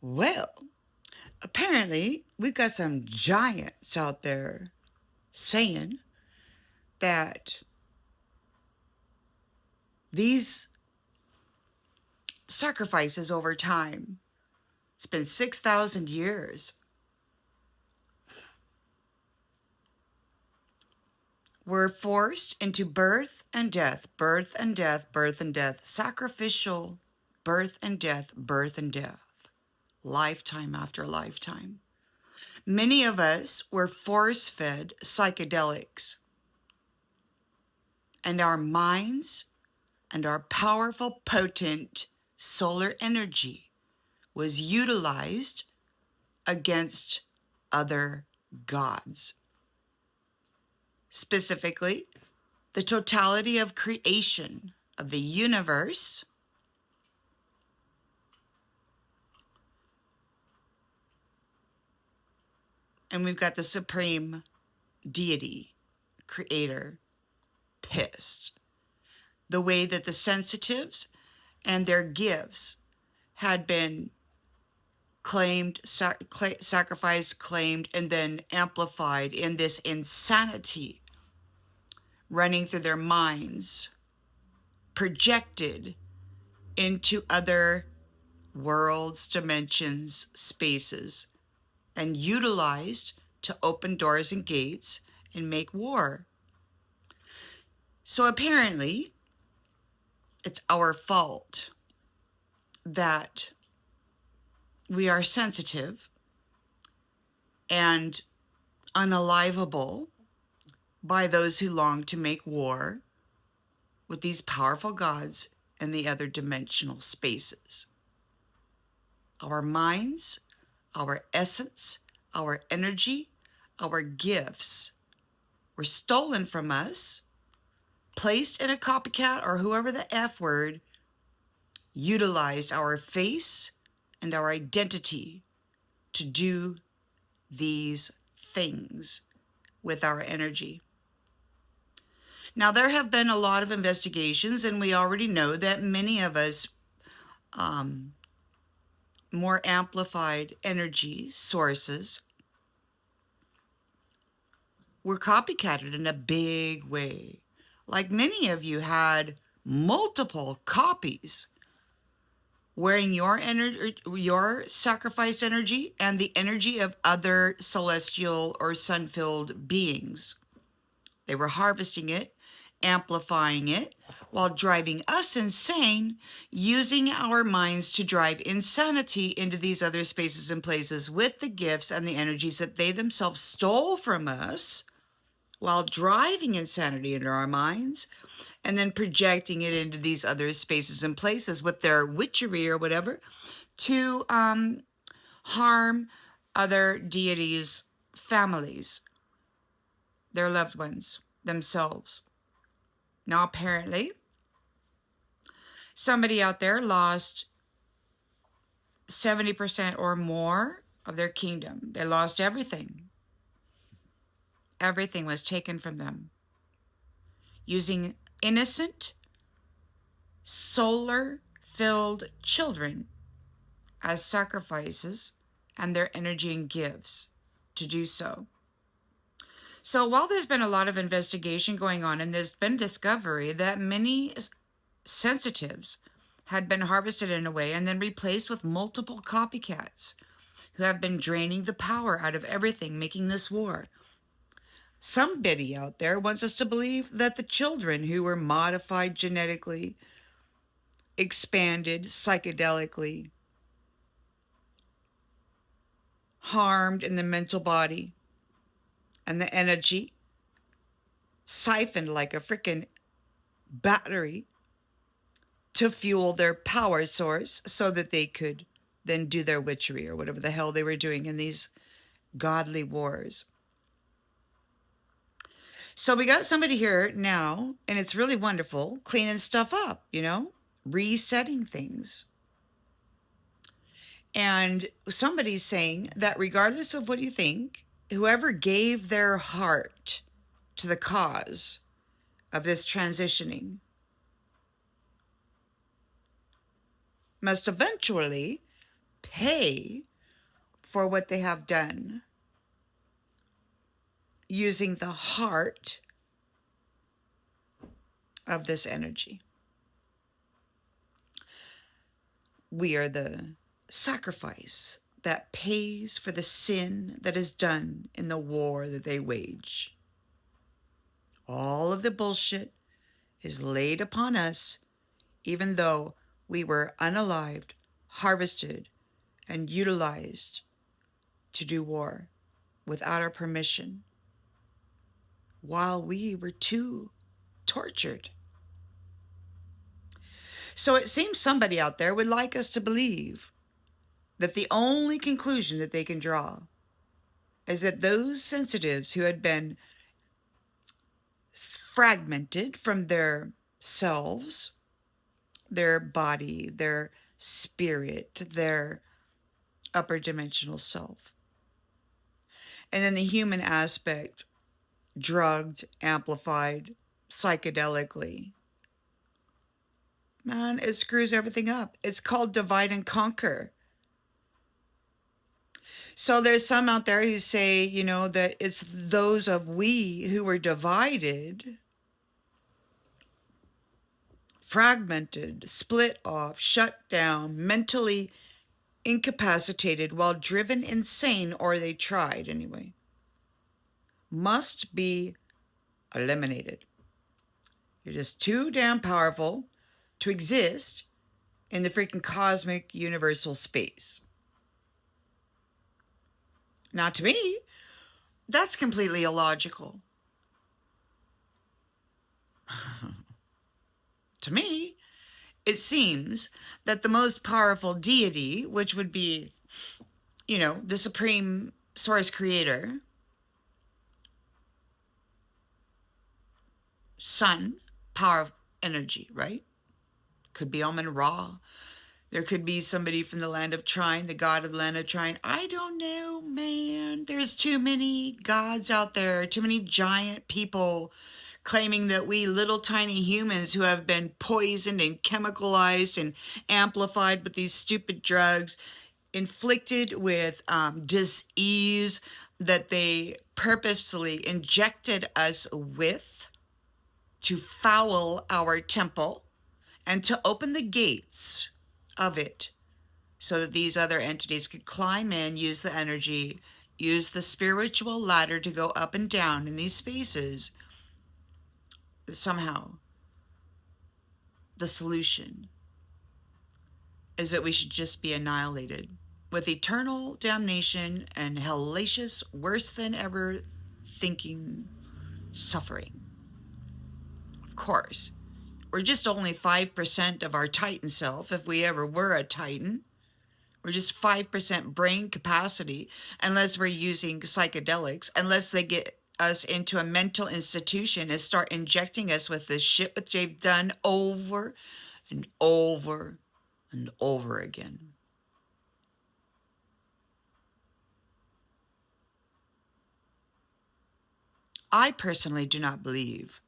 Well, apparently, we've got some giants out there saying that these sacrifices over time, it's been 6,000 years, were forced into birth and death, birth and death, birth and death, sacrificial birth and death, birth and death, lifetime after lifetime. Many of us were force-fed psychedelics, and our minds and our powerful, potent solar energy was utilized against other gods. Specifically, the totality of creation of the universe and we've got the supreme deity, creator, pissed. The way that the sensitives and their gifts had been claimed, sacrificed, claimed, and then amplified in this insanity running through their minds, projected into other worlds, dimensions, spaces, and utilized to open doors and gates and make war. So apparently, it's our fault that we are sensitive and unalivable by those who long to make war with these powerful gods and the other dimensional spaces. Our minds, our essence, our energy, our gifts were stolen from us, placed in a copycat or whoever the F word utilized our face and our identity to do these things with our energy. Now, there have been a lot of investigations, and we already know that many of us more amplified energy sources were copycatted in a big way. Like many of you had multiple copies wearing your sacrificed energy and the energy of other celestial or sun-filled beings. They were harvesting it, amplifying it, while driving us insane, using our minds to drive insanity into these other spaces and places with the gifts and the energies that they themselves stole from us, while driving insanity into our minds, and then projecting it into these other spaces and places with their witchery or whatever to harm other deities' families, their loved ones, themselves. Now, apparently, somebody out there lost 70% or more of their kingdom. They lost everything. Everything was taken from them. Using innocent, solar-filled children as sacrifices and their energy and gifts to do so. So while there's been a lot of investigation going on, and there's been discovery that many sensitives had been harvested in a way and then replaced with multiple copycats who have been draining the power out of everything, making this war. Somebody out there wants us to believe that the children who were modified genetically, expanded psychedelically, harmed in the mental body and the energy, siphoned like a freaking battery to fuel their power source so that they could then do their witchery or whatever the hell they were doing in these godly wars. So we got somebody here now, and it's really wonderful, cleaning stuff up, resetting things. And somebody's saying that regardless of what you think, whoever gave their heart to the cause of this transitioning must eventually pay for what they have done using the heart of this energy. We are the sacrifice that pays for the sin that is done in the war that they wage. All of the bullshit is laid upon us, even though we were unalived, harvested, and utilized to do war without our permission, while we were too tortured. So it seems somebody out there would like us to believe that the only conclusion that they can draw is that those sensitives who had been fragmented from their selves, their body, their spirit, their upper dimensional self, and then the human aspect, drugged, amplified, psychedelically. Man, it screws everything up. It's called divide and conquer. So there's some out there who say, that it's those of we who were divided, fragmented, split off, shut down, mentally incapacitated while driven insane, or they tried anyway, must be eliminated. You're just too damn powerful to exist in the freaking cosmic universal space. Now, to me, that's completely illogical. To me, it seems that the most powerful deity, which would be, the supreme source creator, sun, power of energy, right? Could be Amun Ra. There could be somebody from the land of Trine, the god of the land of Trine. I don't know, man. There's too many gods out there, too many giant people claiming that we little tiny humans who have been poisoned and chemicalized and amplified with these stupid drugs, inflicted with disease that they purposely injected us with to foul our temple and to open the gates of it so that these other entities could climb in, use the energy, use the spiritual ladder to go up and down in these spaces. Somehow the solution is that we should just be annihilated with eternal damnation and hellacious, worse than ever thinking suffering. Of course, we're just only 5% of our Titan self, if we ever were a Titan. We're just 5% brain capacity, unless we're using psychedelics, unless they get us into a mental institution and start injecting us with this shit that they've done over and over and over again. I personally do not believe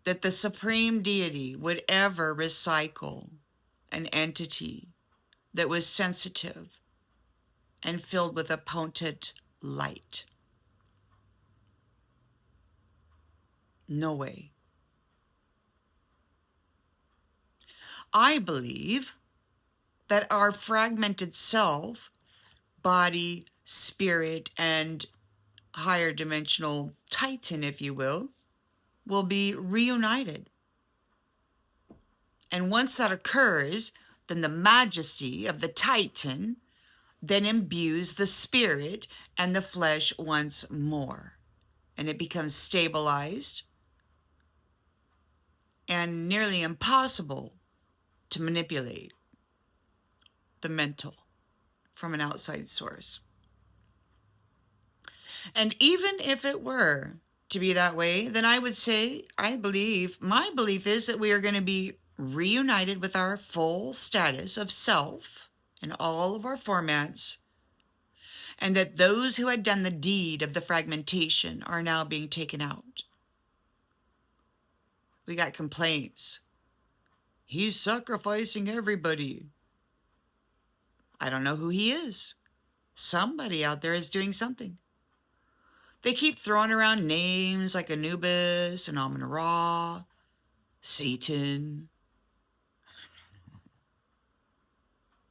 that the supreme deity would ever recycle an entity that was sensitive and filled with a potent light. No way. I believe that our fragmented self, body, spirit, and higher dimensional Titan, if you will be reunited. And once that occurs, then the majesty of the Titan then imbues the spirit and the flesh once more. And it becomes stabilized and nearly impossible to manipulate the mental from an outside source. And even if it were to be that way, then I would say, my belief is that we are going to be reunited with our full status of self in all of our formats, and that those who had done the deed of the fragmentation are now being taken out. We got complaints. He's sacrificing everybody. I don't know who he is. Somebody out there is doing something. They keep throwing around names like Anubis and Amun Ra, Satan.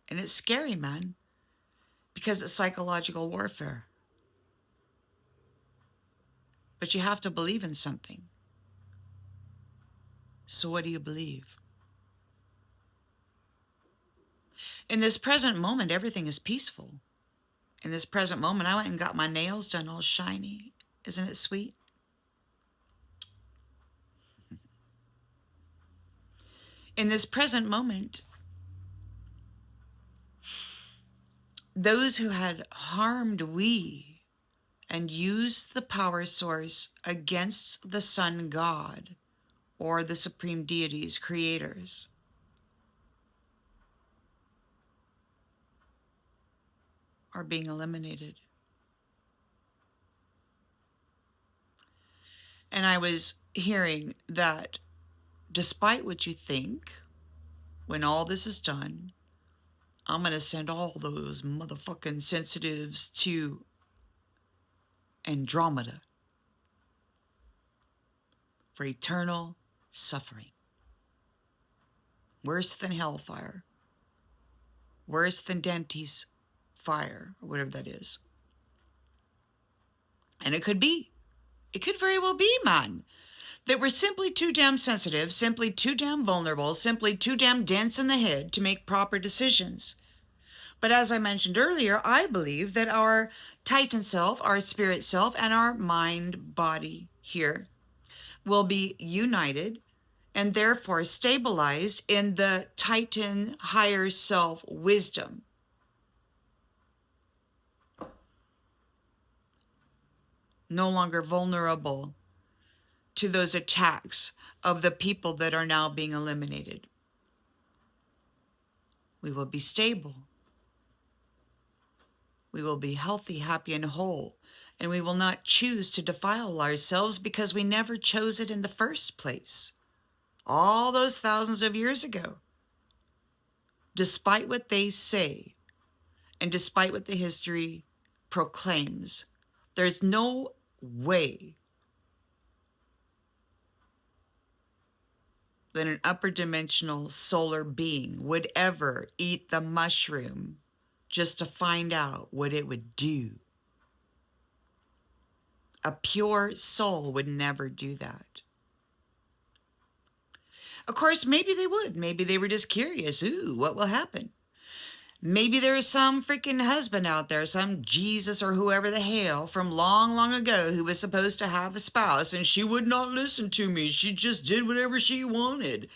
And it's scary, man, because it's psychological warfare. But you have to believe in something. So what do you believe? In this present moment, everything is peaceful. In this present moment, I went and got my nails done all shiny. Isn't it sweet? In this present moment, those who had harmed we and used the power source against the sun god or the supreme deities, creators, are being eliminated. And I was hearing that despite what you think, when all this is done, I'm going to send all those motherfucking sensitives to Andromeda for eternal suffering. Worse than hellfire. Worse than Dante's fire, or whatever that is. And it could be. It could very well be, man. That we're simply too damn sensitive, simply too damn vulnerable, simply too damn dense in the head to make proper decisions. But as I mentioned earlier, I believe that our Titan self, our spirit self, and our mind body here will be united and therefore stabilized in the Titan higher self wisdom. No longer vulnerable to those attacks of the people that are now being eliminated. We will be stable. We will be healthy, happy, and whole. And we will not choose to defile ourselves because we never chose it in the first place. All those thousands of years ago. Despite what they say, and despite what the history proclaims, there's no way that an upper dimensional solar being would ever eat the mushroom just to find out what it would do. A pure soul would never do that. Of course, maybe they would. Maybe they were just curious. Ooh, what will happen? Maybe there is some freaking husband out there, some Jesus or whoever the hell from long, long ago who was supposed to have a spouse and she would not listen to me. She just did whatever she wanted.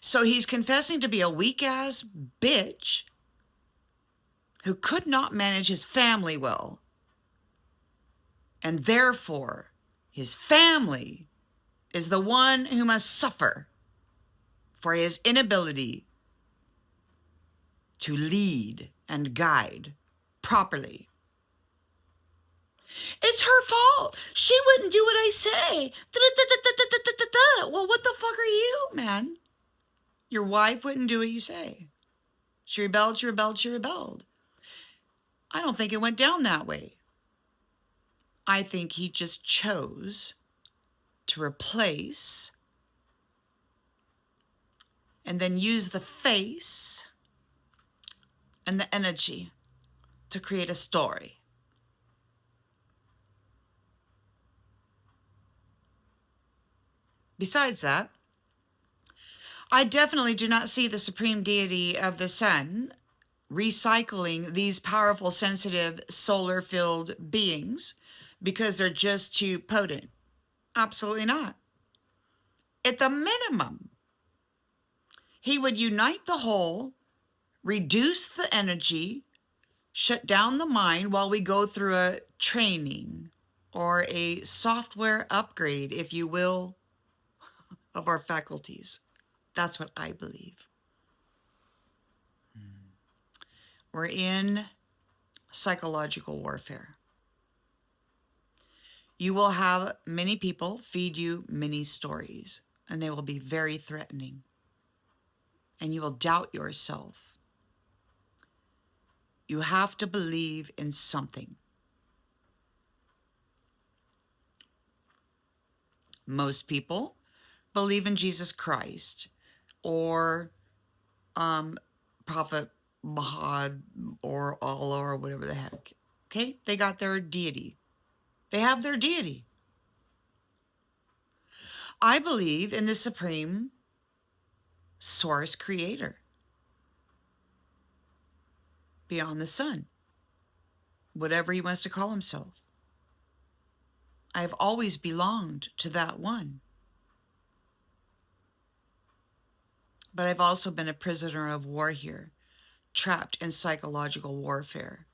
So he's confessing to be a weak-ass bitch who could not manage his family well. And therefore, his family is the one who must suffer for his inability to lead and guide properly. It's her fault. She wouldn't do what I say. Well, what the fuck are you, man? Your wife wouldn't do what you say. She rebelled, she rebelled, she rebelled. I don't think it went down that way. I think he just chose to replace and then use the face and the energy to create a story. Besides that, I definitely do not see the supreme deity of the sun recycling these powerful, sensitive, solar-filled beings because they're just too potent. Absolutely not. At the minimum, he would unite the whole, reduce the energy, shut down the mind while we go through a training or a software upgrade, if you will, of our faculties. That's what I believe. We're in psychological warfare. You will have many people feed you many stories, and they will be very threatening. And you will doubt yourself. You have to believe in something. Most people believe in Jesus Christ or Prophet Muhammad or Allah or whatever the heck. Okay? They got their deity. They have their deity. I believe in the supreme source creator beyond the sun, whatever he wants to call himself. I have always belonged to that one. But I've also been a prisoner of war here, trapped in psychological warfare,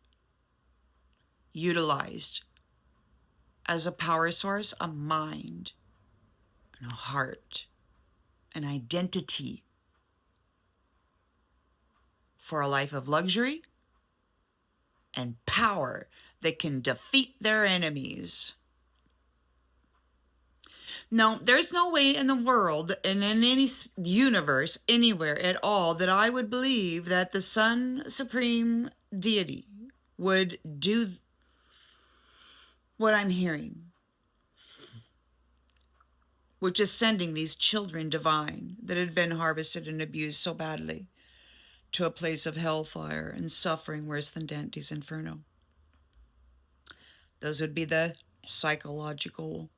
utilized as a power source, a mind, and a heart, an identity for a life of luxury and power that can defeat their enemies. No, there's no way in the world and in any universe, anywhere at all, that I would believe that the Sun Supreme Deity would do what I'm hearing, which is sending these children divine that had been harvested and abused so badly to a place of hellfire and suffering worse than Dante's Inferno. Those would be the psychological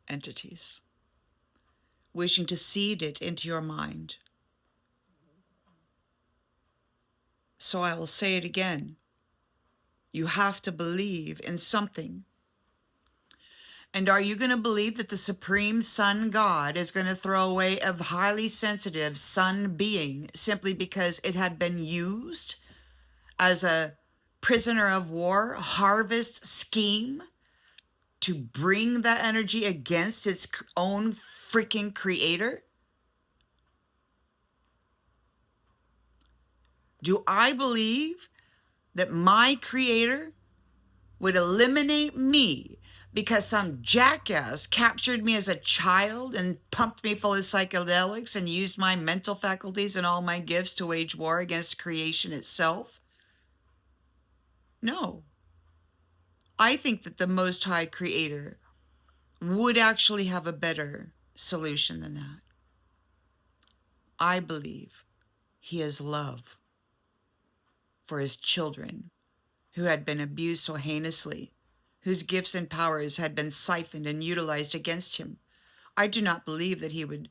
entities, wishing to seed it into your mind. So I will say it again. You have to believe in something. And are you going to believe that the Supreme Sun God is going to throw away a highly sensitive sun being simply because it had been used as a prisoner of war harvest scheme to bring that energy against its own freaking creator? Do I believe that my creator would eliminate me because some jackass captured me as a child and pumped me full of psychedelics and used my mental faculties and all my gifts to wage war against creation itself? No. I think that the Most High Creator would actually have a better solution than that. I believe he is love for his children who had been abused so heinously, whose gifts and powers had been siphoned and utilized against him. I do not believe that he would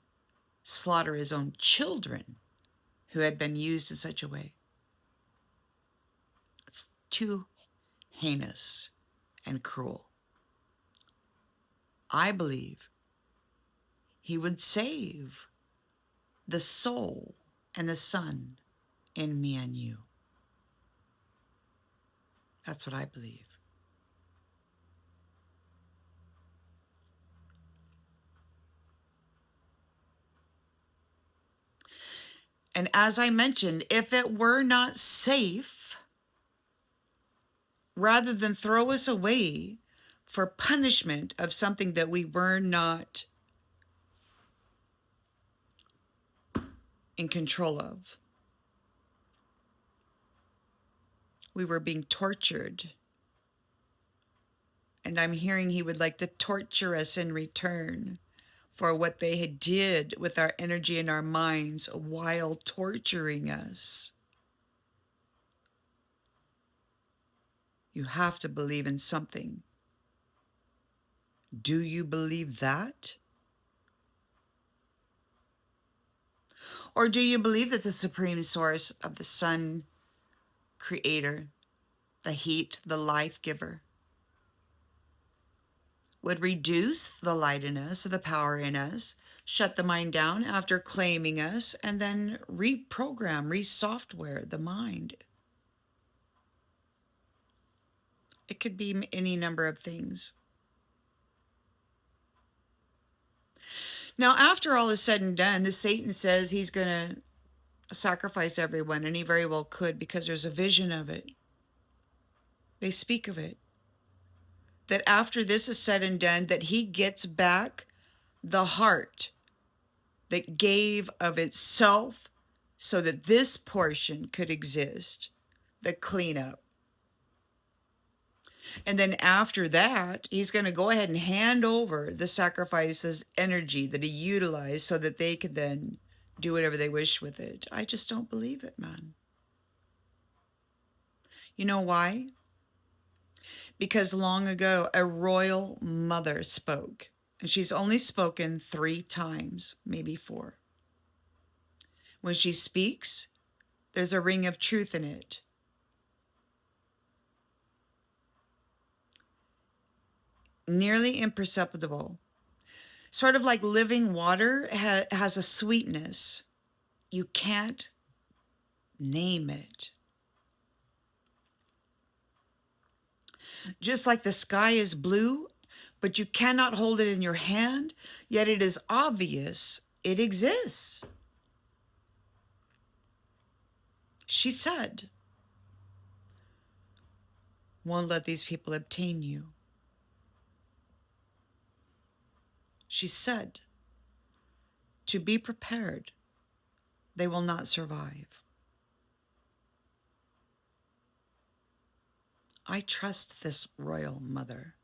slaughter his own children who had been used in such a way. It's too heinous and cruel. I believe he would save the soul and the sun in me and you. That's what I believe. And as I mentioned, if it were not safe, rather than throw us away for punishment of something that we were not in control of, we were being tortured. And I'm hearing he would like to torture us in return for what they had did with our energy and our minds while torturing us. You have to believe in something. Do you believe that? Or do you believe that the supreme source of the sun creator, the heat, the life giver, would reduce the light in us, the power in us, shut the mind down after claiming us, and then reprogram, re-software the mind? It could be any number of things. Now, after all is said and done, the Satan says he's going to sacrifice everyone, and he very well could, because there's a vision of it. They speak of it. That after this is said and done, that he gets back the heart that gave of itself so that this portion could exist, the cleanup. And then after that, he's going to go ahead and hand over the sacrifices energy that he utilized so that they could then do whatever they wish with it. I just don't believe it, man. You know why? Because long ago, a royal mother spoke, and she's only spoken 3 times, maybe 4. When she speaks, there's a ring of truth in it. Nearly imperceptible. Sort of like living water has a sweetness. You can't name it. Just like the sky is blue, but you cannot hold it in your hand, yet it is obvious it exists. She said, "Won't let these people obtain you." She said, "To be prepared, they will not survive." I trust this royal mother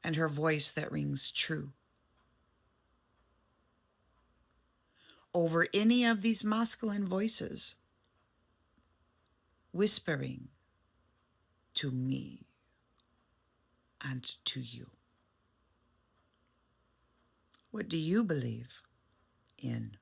and her voice that rings true over any of these masculine voices whispering to me and to you. What do you believe in?